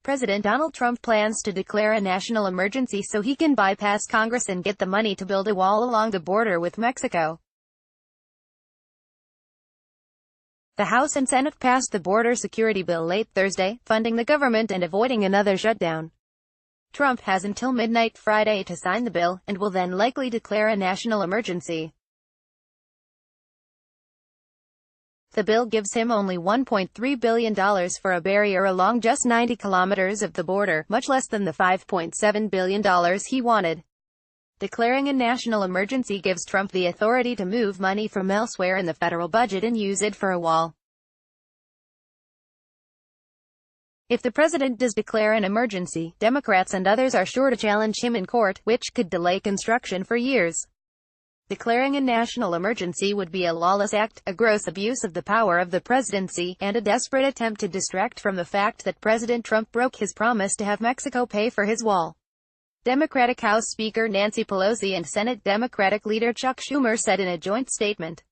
President Donald Trump plans to declare a national emergency so he can bypass Congress and get the money to build a wall along the border with Mexico. The House and Senate passed the border security bill late Thursday, funding the government and avoiding another shutdown. Trump has until midnight Friday to sign the bill, and will then likely declare a national emergency. The bill gives him only $1.3 billion for a barrier along just 90 kilometers of the border, much less than the $5.7 billion he wanted. Declaring a national emergency gives Trump the authority to move money from elsewhere in the federal budget and use it for a wall. If the president does declare an emergency, Democrats and others are sure to challenge him in court, which could delay construction for years. Declaring a national emergency would be a lawless act, a gross abuse of the power of the presidency, and a desperate attempt to distract from the fact that President Trump broke his promise to have Mexico pay for his wall. Democratic House Speaker Nancy Pelosi and Senate Democratic leader Chuck Schumer said in a joint statement.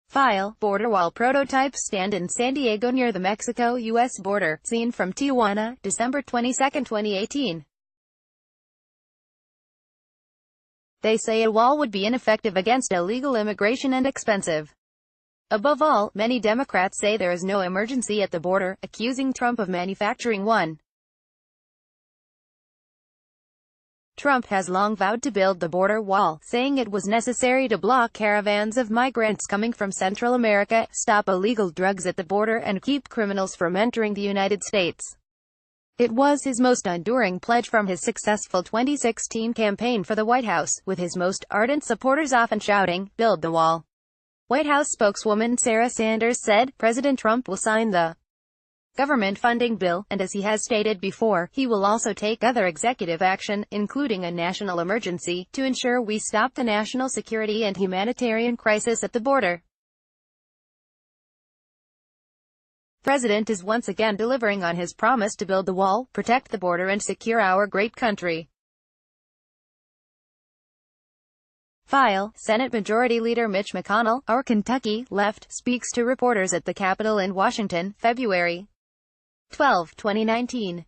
File, border wall prototypes stand in San Diego near the Mexico-U.S. border, seen from Tijuana, December 22, 2018. They say a wall would be ineffective against illegal immigration and expensive. Above all, many Democrats say there is no emergency at the border, accusing Trump of manufacturing one. Trump has long vowed to build the border wall, saying it was necessary to block caravans of migrants coming from Central America, stop illegal drugs at the border, and keep criminals from entering the United States. It was his most enduring pledge from his successful 2016 campaign for the White House, with his most ardent supporters often shouting, "Build the wall." White House spokeswoman Sarah Sanders said, President Trump will sign the government funding bill, and as he has stated before, he will also take other executive action, including a national emergency, to ensure we stop the national security and humanitarian crisis at the border. The president is once again delivering on his promise to build the wall, protect the border, and secure our great country. File, Senate Majority Leader Mitch McConnell, our Kentucky left, speaks to reporters at the Capitol in Washington, February 12, 2019.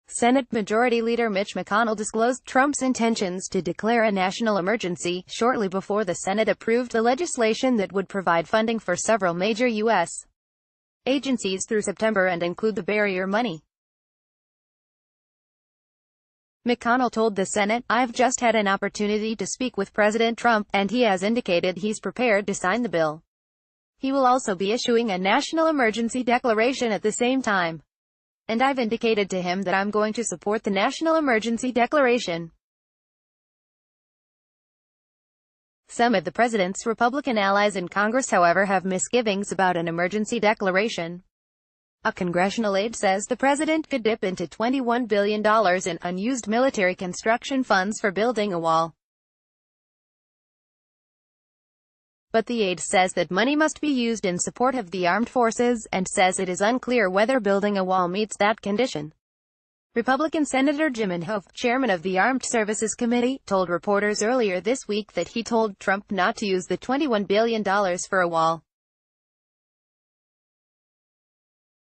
Senate Majority Leader Mitch McConnell disclosed Trump's intentions to declare a national emergency, shortly before the Senate approved the legislation that would provide funding for several major U.S. agencies through September and include the barrier money. McConnell told the Senate, "I've just had an opportunity to speak with President Trump, and he has indicated he's prepared to sign the bill. He will also be issuing a national emergency declaration at the same time. And I've indicated to him that I'm going to support the national emergency declaration." Some of the president's Republican allies in Congress, however, have misgivings about an emergency declaration. A congressional aide says the president could dip into $21 billion in unused military construction funds for building a wall. But the aide says that money must be used in support of the armed forces, and says it is unclear whether building a wall meets that condition. Republican Senator Jim Inhofe, chairman of the Armed Services Committee, told reporters earlier this week that he told Trump not to use the $21 billion for a wall.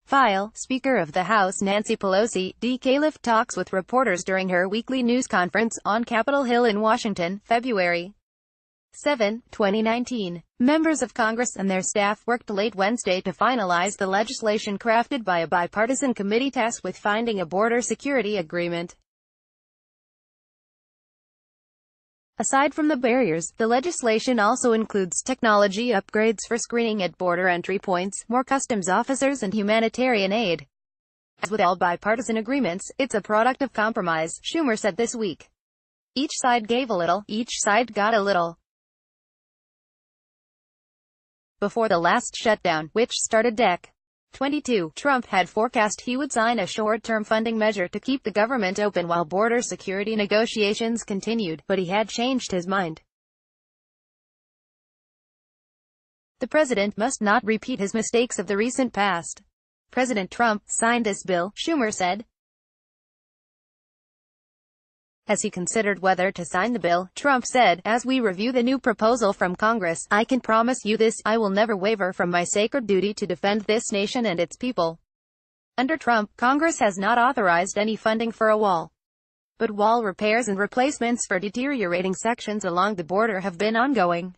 File, Speaker of the House Nancy Pelosi, decalift talks with reporters during her weekly news conference on Capitol Hill in Washington, February 7, 2019. Members of Congress and their staff worked late Wednesday to finalize the legislation crafted by a bipartisan committee tasked with finding a border security agreement. Aside from the barriers, the legislation also includes technology upgrades for screening at border entry points, more customs officers, and humanitarian aid. As with all bipartisan agreements, it's a product of compromise, Schumer said this week. Each side gave a little, each side got a little. Before the last shutdown, which started Dec. 22, Trump had forecast he would sign a short-term funding measure to keep the government open while border security negotiations continued, but he had changed his mind. The president must not repeat his mistakes of the recent past. President Trump signed this bill, Schumer said. As he considered whether to sign the bill, Trump said, "As we review the new proposal from Congress, I can promise you this, I will never waver from my sacred duty to defend this nation and its people." Under Trump, Congress has not authorized any funding for a wall. But wall repairs and replacements for deteriorating sections along the border have been ongoing.